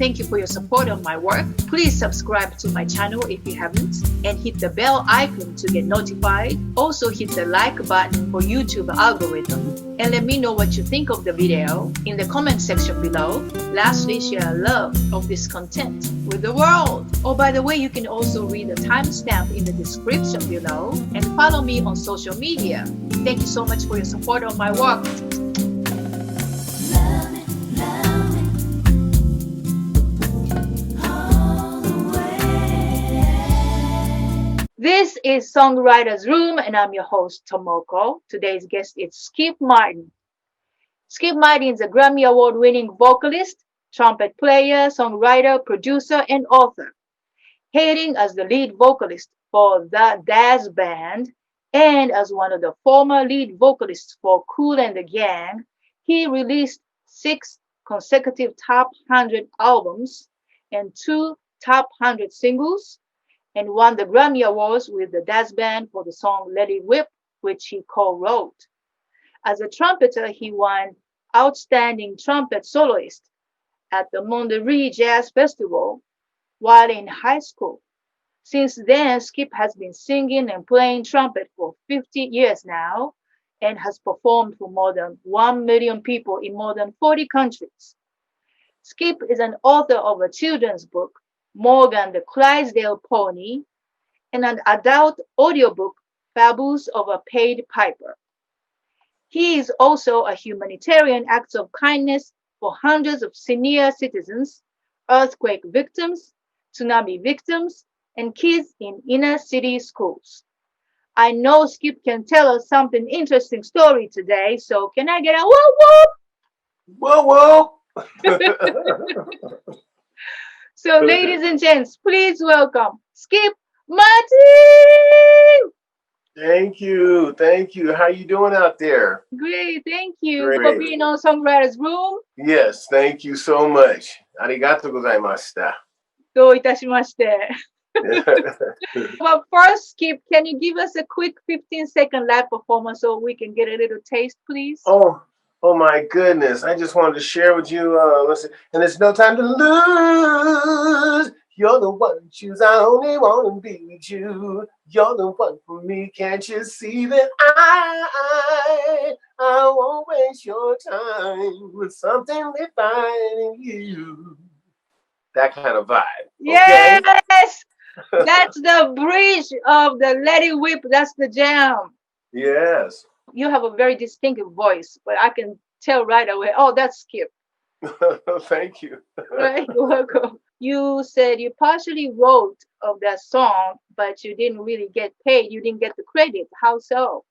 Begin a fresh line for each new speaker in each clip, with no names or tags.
Thank you for your support on my work. Please subscribe to my channel if you haven't and hit the bell icon to get notified. Also hit the like button for YouTube algorithm and let me know what you think of the video in the comment section below. Lastly, share love of this content with the world. Oh, by the way, you can also read the timestamp in the description below and follow me on social media. Thank you so much for your support on my work. This is Songwriters Room, and I'm your host, Tomoko. Today's guest is Skip Martin. Skip Martin is a Grammy Award-winning vocalist, trumpet player, songwriter, producer, and author. Hailing as the lead vocalist for the Dazz Band and as one of the former lead vocalists for Kool The Gang, he released 6 consecutive top 100 albums and 2 top 100 singles, and won the Grammy Awards with the Dazz Band for the song Let It Whip, which he co-wrote. As a trumpeter, he won Outstanding Trumpet Soloist at the Monterey Jazz Festival while in high school. Since then, Skip has been singing and playing trumpet for 50 years now and has performed for more than 1 million people in more than 40 countries. Skip is an author of a children's book, Morgan the Clydesdale Pony, and an adult audiobook, Fables of a Paid Piper. He is also a humanitarian act of kindness for hundreds of senior citizens, earthquake victims, tsunami victims, and kids in inner city schools. I know Skip can tell us something interesting story today, so can I get a whoop whoop?
Whoa, whoa.
So, ladies and gents, please welcome Skip Martin.
Thank you. Thank you. How you doing out there?
Great. Thank you
Great.
for being on Songwriters Room.
Yes, thank you so much. Arigatou gozaimashita.
どういたしまして。Well, first, Skip, can you give us a quick 15-second live performance so we can get a little taste, please?
Oh my goodness. I just wanted to share with you, listen, and there's no time to lose. You're the one to choose. I only want to be with you. You're the one for me. Can't you see that I won't waste your time with something defining you. That kind of vibe.
Yes! Okay? That's the bridge of the Let It Whip. That's the jam.
Yes.
You have a very distinctive voice, but I can tell right away, oh, that's Skip.
Thank you.
Right, you're welcome. You said you partially wrote of that song, but you didn't really get paid. You didn't get the credit. How so?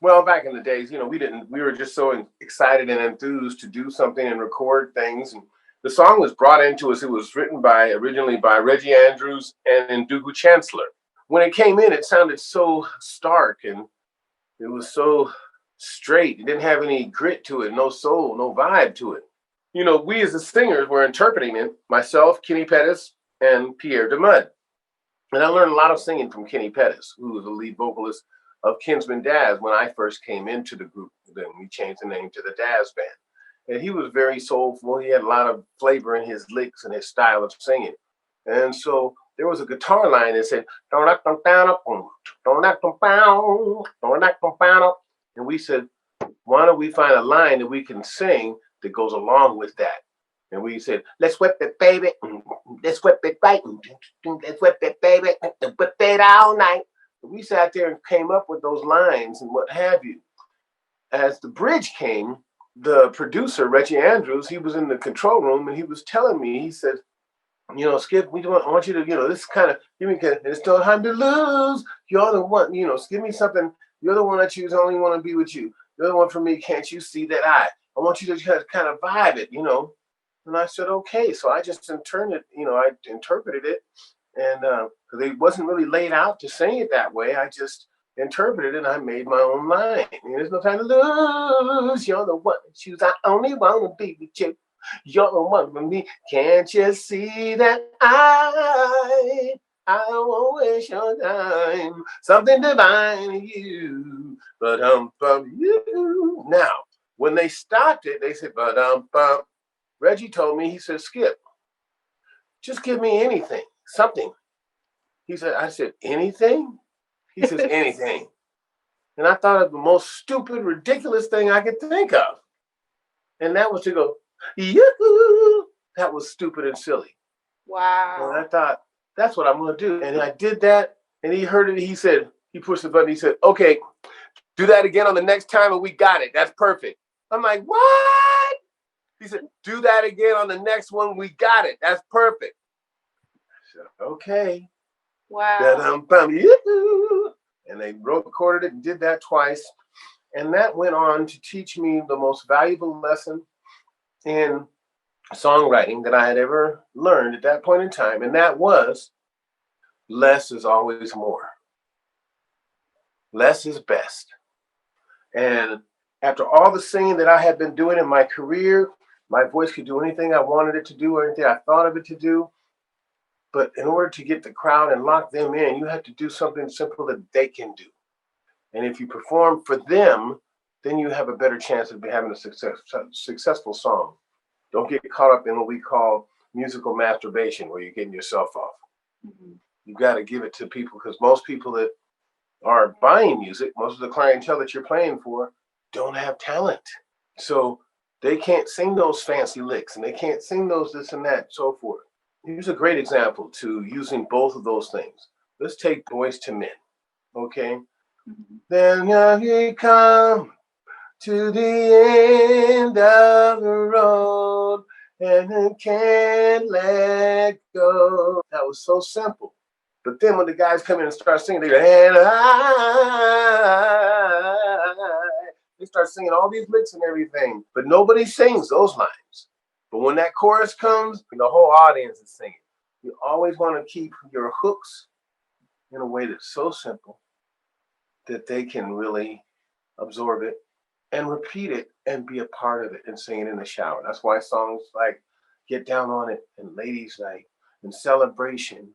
Well, back in the days, we were just so excited and enthused to do something and record things. And the song was brought into us. It was written originally by Reggie Andrews and Ndugu Chancellor. When it came in, it sounded so stark and it was so straight. It didn't have any grit to it, no soul, no vibe to it. We as the singers were interpreting it, myself, Kenny Pettis, and Pierre DeMud. And I learned a lot of singing from Kenny Pettis, who was the lead vocalist of Kinsman Dazz when I first came into the group. Then we changed the name to the Dazz Band. And he was very soulful. He had a lot of flavor in his licks and his style of singing. And so there was a guitar line that said, and we said, why don't we find a line that we can sing that goes along with that? And we said, let's whip it, baby. Let's whip it right. Let's whip it, baby. Whip it all night. And we sat there and came up with those lines and what have you. As the bridge came, the producer, Reggie Andrews, he was in the control room and he was telling me, he said, Skip, I want you to, this kind of, it's no time to lose. You're the one, give me something. You're the one I choose. I only want to be with you. You're the one for me. Can't you see that I want you to kind of vibe it, And I said, okay. So I just interpreted it. And because it wasn't really laid out to sing it that way. I just interpreted it and I made my own line. There's no time to lose. You're the one to choose. I only want to be with you. You're the one for me. Can't you see that I won't waste your time. Something divine in you. But you. Now, when they stopped it, they said, but Reggie told me, he said, Skip, just give me anything, something. I said, anything? He says, anything. And I thought of the most stupid, ridiculous thing I could think of. And that was to go, yoo-hoo. That was stupid and silly.
Wow.
And I thought, that's what I'm going to do. And I did that, and he heard it. He said, he pushed the button. He said, okay, do that again on the next time, and we got it. That's perfect. I'm like, what? He said, do that again on the next one. We got it. That's perfect. I said, okay.
Wow.
And they recorded it and did that twice. And that went on to teach me the most valuable lesson in songwriting that I had ever learned at that point in time. And that was, less is always more. Less is best. And after all the singing that I had been doing in my career, my voice could do anything I wanted it to do, or anything I thought of it to do. But in order to get the crowd and lock them in, you have to do something simple that they can do. And if you perform for them, then you have a better chance of having a successful song. Don't get caught up in what we call musical masturbation, where you're getting yourself off. Mm-hmm. You got to give it to people, because most people that are buying music, most of the clientele that you're playing for, don't have talent. So they can't sing those fancy licks, and they can't sing those this and that, so forth. Here's a great example to using both of those things. Let's take Boys to Men, okay? Mm-hmm. Then we come to the end of the road, and I can't let go. That was so simple. But then when the guys come in and start singing, they go, and they start singing all these licks and everything, but nobody sings those lines. But when that chorus comes, the whole audience is singing. You always want to keep your hooks in a way that's so simple that they can really absorb it and repeat it and be a part of it and sing it in the shower. That's why songs like Get Down on It and Ladies Night and Celebration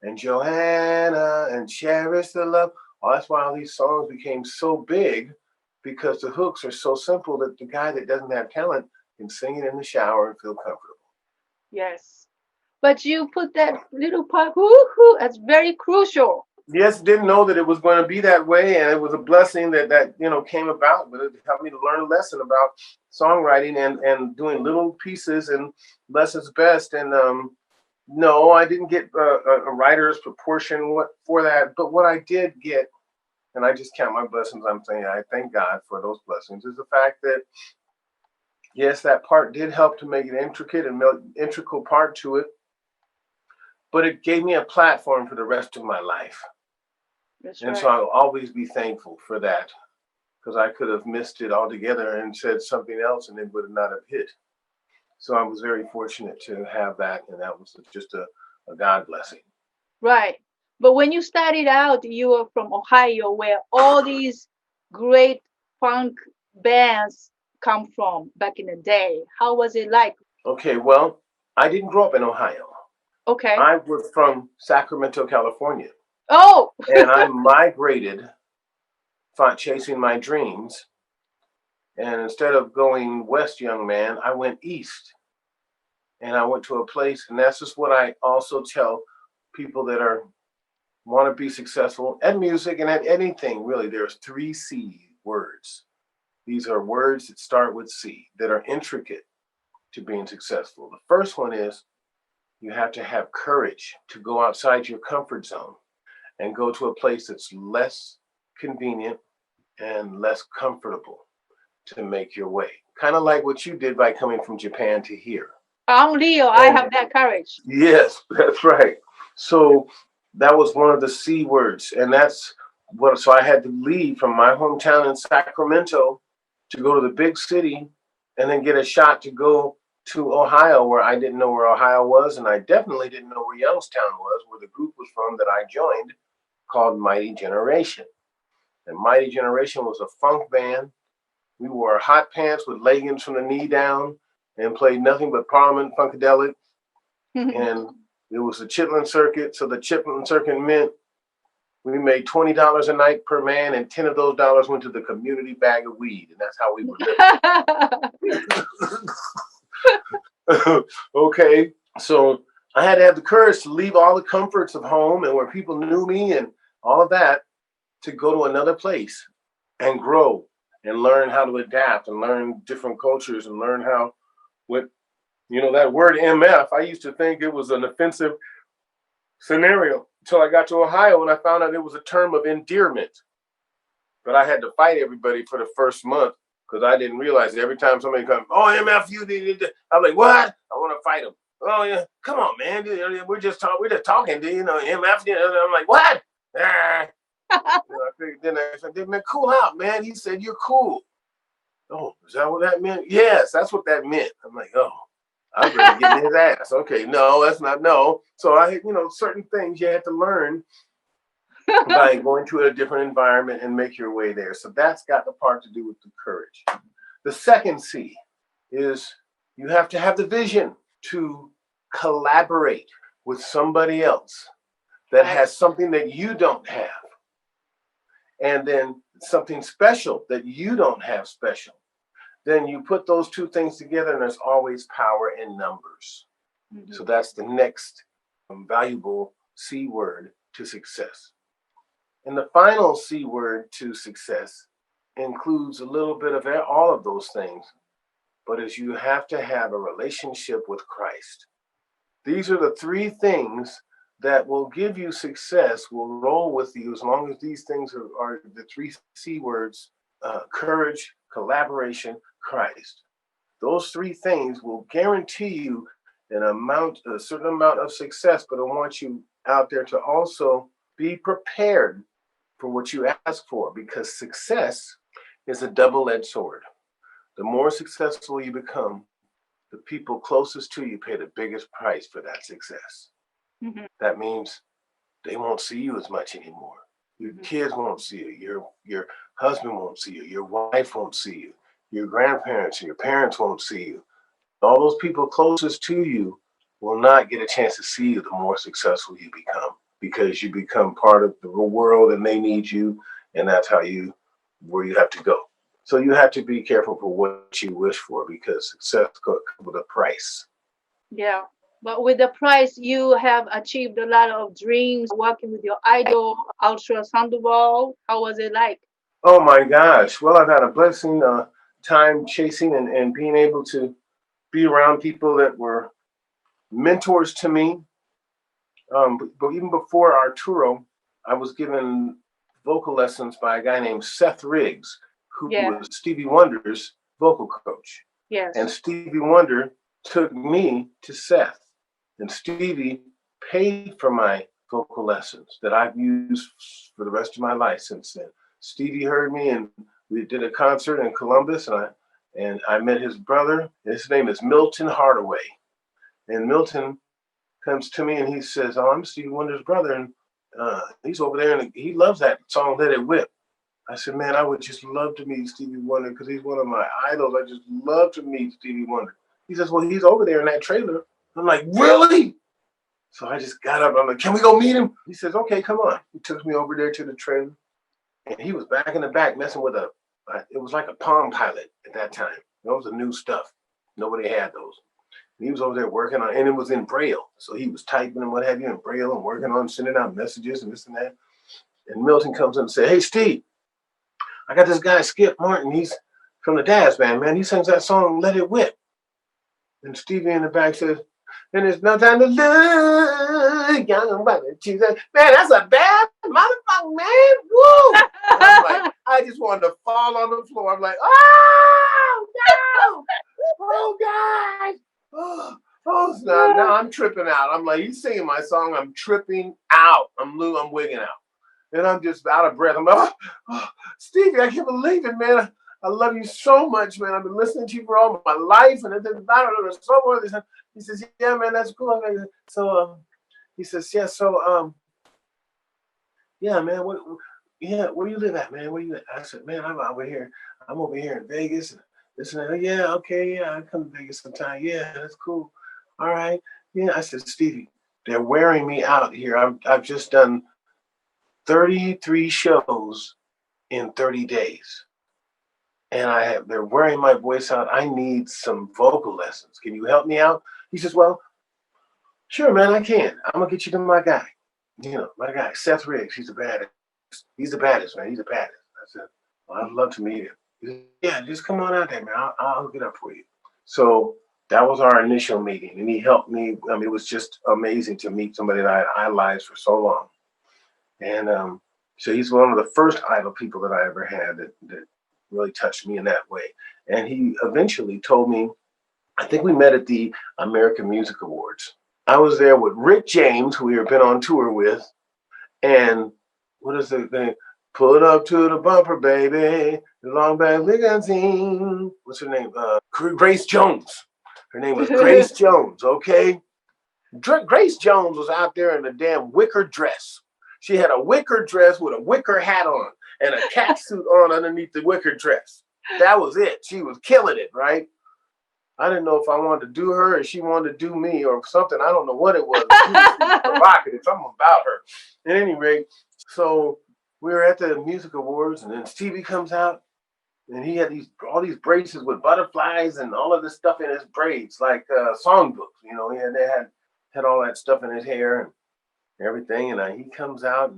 and Joanna and Cherish the Love, that's why all these songs became so big, because the hooks are so simple that the guy that doesn't have talent can sing it in the shower and feel comfortable.
Yes. But you put that little part, woo-hoo, that's very crucial.
Yes, didn't know that it was going to be that way, and it was a blessing that came about, but it helped me to learn a lesson about songwriting and doing little pieces and less is best. And no, I didn't get a writer's proportion for that, but what I did get, and I just count my blessings, I'm saying I thank God for those blessings, is the fact that yes, that part did help to make it intricate and integral part to it, but it gave me a platform for the rest of my life. That's right. And so I'll always be thankful for that, because I could have missed it altogether and said something else and it would not have hit. So I was very fortunate to have that, and that was just a God blessing.
Right. But when you started out, you were from Ohio, where all these great funk bands come from back in the day. How was it like?
Okay, well, I didn't grow up in Ohio.
Okay.
I was from Sacramento, California.
Oh!
And I migrated, chasing my dreams. And instead of going west, young man, I went east. And I went to a place, and that's just what I also tell people that want to be successful at music and at anything, really. There's 3 C words. These are words that start with C that are intricate to being successful. The first one is you have to have courage to go outside your comfort zone and go to a place that's less convenient and less comfortable to make your way. Kind of like what you did by coming from Japan to here.
I'm Leo. I have that courage.
Yes, that's right. So that was one of the C words. And that's what, so I had to leave from my hometown in Sacramento to go to the big city and then get a shot to go to Ohio, where I didn't know where Ohio was. And I definitely didn't know where Youngstown was, where the group was from that I joined, called Mighty Generation. And Mighty Generation was a funk band. We wore hot pants with leggings from the knee down and played nothing but Parliament Funkadelic. And it was the Chitlin Circuit. So the Chitlin Circuit meant we made $20 a night per man, and 10 of those dollars went to the community bag of weed. And that's how we were living. Okay. So I had to have the courage to leave all the comforts of home and where people knew me and all of that to go to another place and grow and learn how to adapt and learn different cultures and learn how, with, you know, that word MF, I used to think it was an offensive scenario until I got to Ohio and I found out it was a term of endearment. But I had to fight everybody for the first month because I didn't realize that every time somebody comes, oh, MF, you did. I'm like, what? I want to fight them. Oh, yeah, come on, man. We're just talking. Do you know MF? I'm like, what? Ah. Then I said, man, cool out, man. He said, you're cool. Oh, is that what that meant? Yes, that's what that meant. I'm like, oh, I'm ready to get in his ass. Okay, no, that's not, no. So certain things you have to learn by going to a different environment and make your way there. So that's got the part to do with the courage. The second C is you have to have the vision to collaborate with somebody else that has something that you don't have. And then something special that you don't have special. Then you put those two things together and there's always power in numbers. Mm-hmm. So that's the next valuable C word to success. And the final C word to success includes a little bit of all of those things, but is you have to have a relationship with Christ. These are the three things that will give you success, will roll with you as long as these things are the three C words, courage, collaboration, Christ. Those three things will guarantee you a certain amount of success, but I want you out there to also be prepared for what you ask for, because success is a double-edged sword. The more successful you become, the people closest to you pay the biggest price for that success. Mm-hmm. That means they won't see you as much anymore. Your kids won't see you. Your husband won't see you. Your wife won't see you. Your grandparents and your parents won't see you. All those people closest to you will not get a chance to see you the more successful you become, because you become part of the world and they need you, and that's where you have to go. So you have to be careful for what you wish for, because success comes with a price.
Yeah. But with the price, you have achieved a lot of dreams working with your idol, Aruturo Sandoval. How was it like?
Oh my gosh. Well, I've had a blessing time chasing and being able to be around people that were mentors to me. But even before Aruturo, I was given vocal lessons by a guy named Seth Riggs, who was Stevie Wonder's vocal coach.
Yes.
And Stevie Wonder took me to Seth. And Stevie paid for my vocal lessons that I've used for the rest of my life since then. Stevie heard me and we did a concert in Columbus, and I met his brother. His name is Milton Hardaway. And Milton comes to me and he says, oh, I'm Stevie Wonder's brother. And he's over there and he loves that song, Let It Whip. I said, man, I would just love to meet Stevie Wonder because he's one of my idols. I just love to meet Stevie Wonder. He says, well, he's over there in that trailer. I'm like, really? So I just got up. I'm like, can we go meet him? He says, okay, come on. He took me over there to the trailer. And he was back in the back messing with it was like a Palm Pilot at that time. Those were new stuff. Nobody had those. And he was over there working on, and it was in Braille. So he was typing and what have you in Braille and working on sending out messages and this and that. And Milton comes in and said, hey, Steve, I got this guy, Skip Martin. He's from the Dazz Band, man. He sings that song, Let It Whip. And Stevie in the back says, and there's no time to look, young brother. Man, that's a bad motherfucker, man. Woo! I'm like, I just wanted to fall on the floor. I'm like, oh, no. Oh, God. Oh, now I'm tripping out. I'm like, he's singing my song. I'm tripping out. I'm wigging out. And I'm just out of breath. I'm like, oh, Stevie, I can't believe it, man. I love you so much, man. I've been listening to you for all my life. And then I don't know, so forth. He says, yeah, man, that's cool. So he says, yeah, so yeah, man, where you live at, man? Where you at? I said, man, I'm over here in Vegas. And this and that. Yeah, okay, yeah, I come to Vegas sometime. Yeah, that's cool. All right. Yeah, I said, Stevie, they're wearing me out here. I've just done 33 shows in 30 days. And they're wearing my voice out. I need some vocal lessons. Can you help me out? He says, well, Sure, man, I can. I'm gonna get you to my guy. My guy, Seth Riggs. He's the baddest. He's the baddest, man. He's the baddest. I said, well, I'd love to meet him. He said, yeah, just come on out there, man. I'll hook it up for you. So that was our initial meeting, and he helped me. I mean, it was just amazing to meet somebody that I had idolized for so long. And so he's one of the first idol people that I ever had that really touched me in that way. And he eventually told me, I think we met at the American Music Awards. I was there with Rick James, who we had been on tour with, and what is the thing? Pull it up to the bumper, baby. The long back limousine. What's her name? Grace Jones. Her name was Grace Jones, okay? Grace Jones was out there in a damn wicker dress. She had a wicker dress with a wicker hat on and a cat suit on underneath the wicker dress. That was it. She was killing it, right? I didn't know if I wanted to do her or she wanted to do me or something. I don't know what it was. She was provocative, something about her. At any rate, so we were at the music awards, and then Stevie comes out, and he had all these braces with butterflies and all of this stuff in his braids, like songbooks. They had all that stuff in his hair and everything. And he comes out,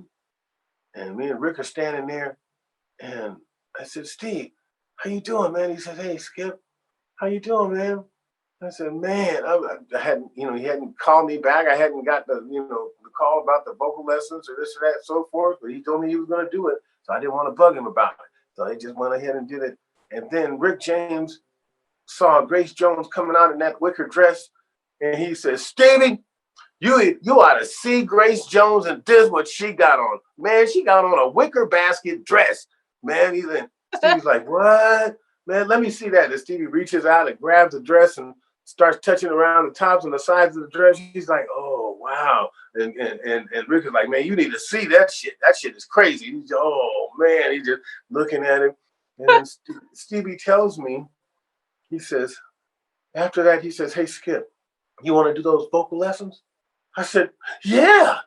and me and Rick are standing there, and I said, Steve, how you doing, man? He said, hey, Skip. How you doing, man? I said, man, I hadn't, he hadn't called me back. I hadn't got the call about the vocal lessons or this or that, so forth. But he told me he was going to do it, so I didn't want to bug him about it. So I just went ahead and did it. And then Rick James saw Grace Jones coming out in that wicker dress, and he said, Stevie, you ought to see Grace Jones, and this is what she got on. Man, she got on a wicker basket dress. Man, Stevie's like, what? Man, let me see that. And Stevie reaches out and grabs the dress and starts touching around the tops and the sides of the dress. He's like, oh, wow. And Rick is like, man, you need to see that shit. That shit is crazy. He's, oh, man. He's just looking at him. And then Stevie tells me, he says, after that, he says, hey, Skip, you want to do those vocal lessons? I said, yeah,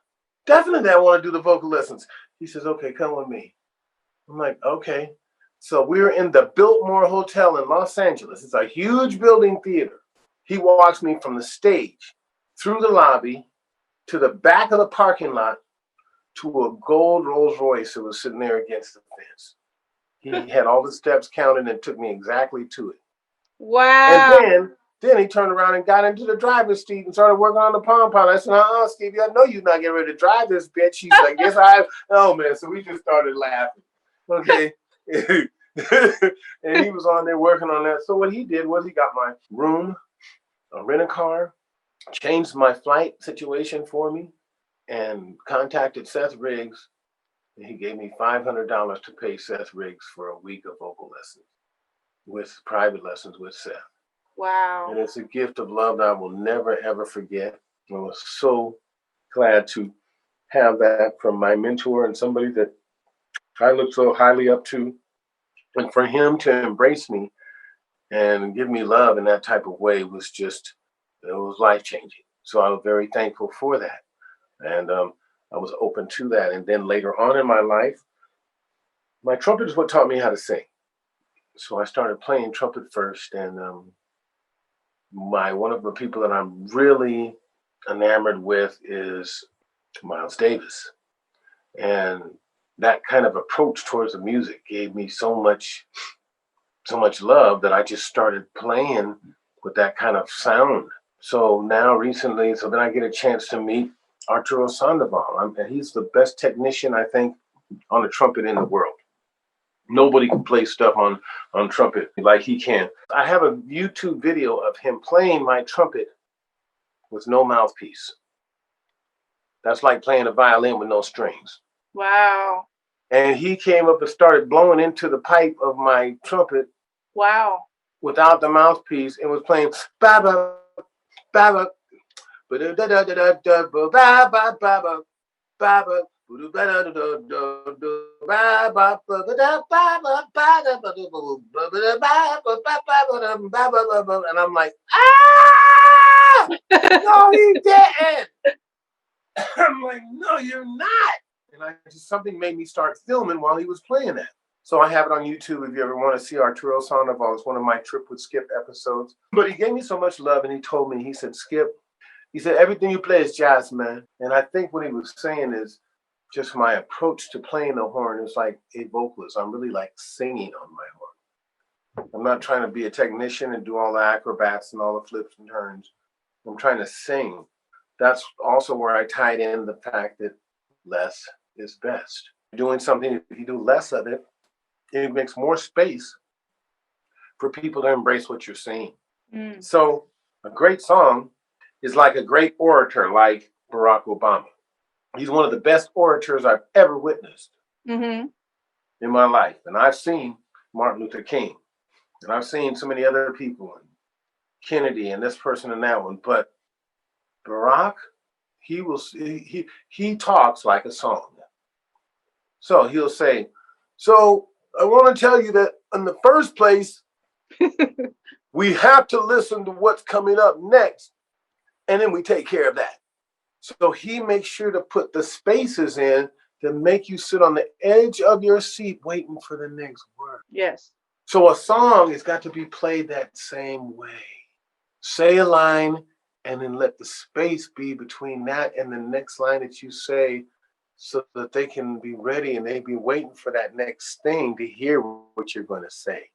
definitely I want to do the vocal lessons. He says, okay, come with me. I'm like, okay. So we were in the Biltmore Hotel in Los Angeles. It's a huge building theater. He walks me from the stage through the lobby to the back of the parking lot to a gold Rolls Royce that was sitting there against the fence. He had all the steps counted and took me exactly to it.
Wow.
And then he turned around and got into the driver's seat and started working on the pom-pom. I said, Stevie, I know you're not getting ready to drive this bitch. He's like, yes, I am. Oh, man. So we just started laughing. Okay. And he was on there working on that. So what he did was he got my room, a rent-a-car, changed my flight situation for me, and contacted Seth Riggs. And he gave me $500 to pay Seth Riggs for a week of vocal lessons, with private lessons with Seth.
Wow.
And it's a gift of love that I will never, ever forget. I was so glad to have that from my mentor and somebody that I look so highly up to. And for him to embrace me and give me love in that type of way was just, it was life-changing. So I was very thankful for that. And I was open to that. And then later on in my life, my trumpet is what taught me how to sing. So I started playing trumpet first. And one of the people that I'm really enamored with is Miles Davis. And that kind of approach towards the music gave me so much love that I just started playing with that kind of sound. So now recently, then I get a chance to meet Aruturo Sandoval. And he's the best technician, I think, on the trumpet in the world. Nobody can play stuff on trumpet like he can. I have a YouTube video of him playing my trumpet with no mouthpiece. That's like playing a violin with no strings.
Wow.
And he came up and started blowing into the pipe of my trumpet.
Wow.
Without the mouthpiece, and was playing ba-ba, ba-ba, ba-da-da-da-da-da, ba-ba, ba-ba, ba-ba, and I'm like, ah! No, he didn't. I'm like, no, you're not. And something made me start filming while he was playing that. So I have it on YouTube if you ever want to see Aruturo Sandoval. It's one of my Trip with Skip episodes. But he gave me so much love, and he told me, he said, Skip, He said, everything you play is jazz, man. And I think what he was saying is just my approach to playing the horn is like a vocalist. I'm really like singing on my horn. I'm not trying to be a technician and do all the acrobats and all the flips and turns. I'm trying to sing. That's also where I tied in the fact that less is best. Doing something, if you do less of it, it makes more space for people to embrace what you're saying. So a great song is like a great orator, like Barack Obama. He's one of the best orators I've ever witnessed in my life. And I've seen Martin Luther King, and I've seen so many other people, and Kennedy, and this person and that one. But Barack, he talks like a song. So he'll say, so I want to tell you that in the first place, we have to listen to what's coming up next, and then we take care of that. So he makes sure to put the spaces in to make you sit on the edge of your seat waiting for the next word.
Yes.
So a song has got to be played that same way. Say a line and then let the space be between that and the next line that you say so that they can be ready and they be waiting for that next thing to hear what you're going to say.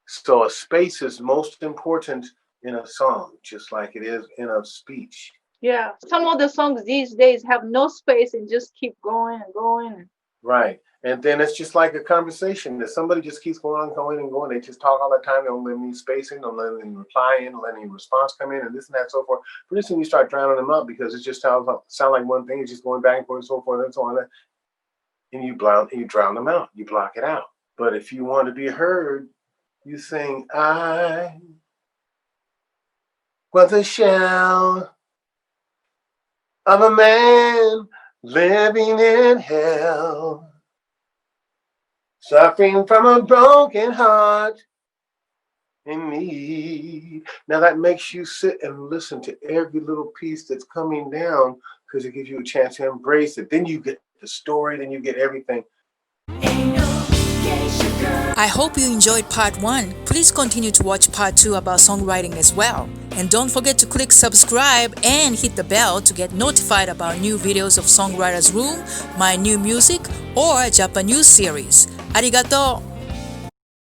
So a space is most important in a song, just like it is in a speech.
Yeah. Some of the songs these days have no space and just keep going and going.
Right. And then it's just like a conversation that somebody just keeps going and going and going. They just talk all the time. They don't let any spacing, don't let any reply in, don't let any response come in, and this and that and so forth. Pretty soon you start drowning them out because it just sound like one thing. It's just going back and forth and so forth and so on. And you drown them out. You block it out. But if you want to be heard, you sing, I was a shell of a man living in hell, suffering from a broken heart in need. Now that makes you sit and listen to every little piece that's coming down because it gives you a chance to embrace it. Then you get the story, then you get everything.
I hope you enjoyed part 1. Please continue to watch part 2 about songwriting as well. And don't forget to click subscribe and hit the bell to get notified about new videos of Songwriters Room, my new music, or Japanese series. Arigato!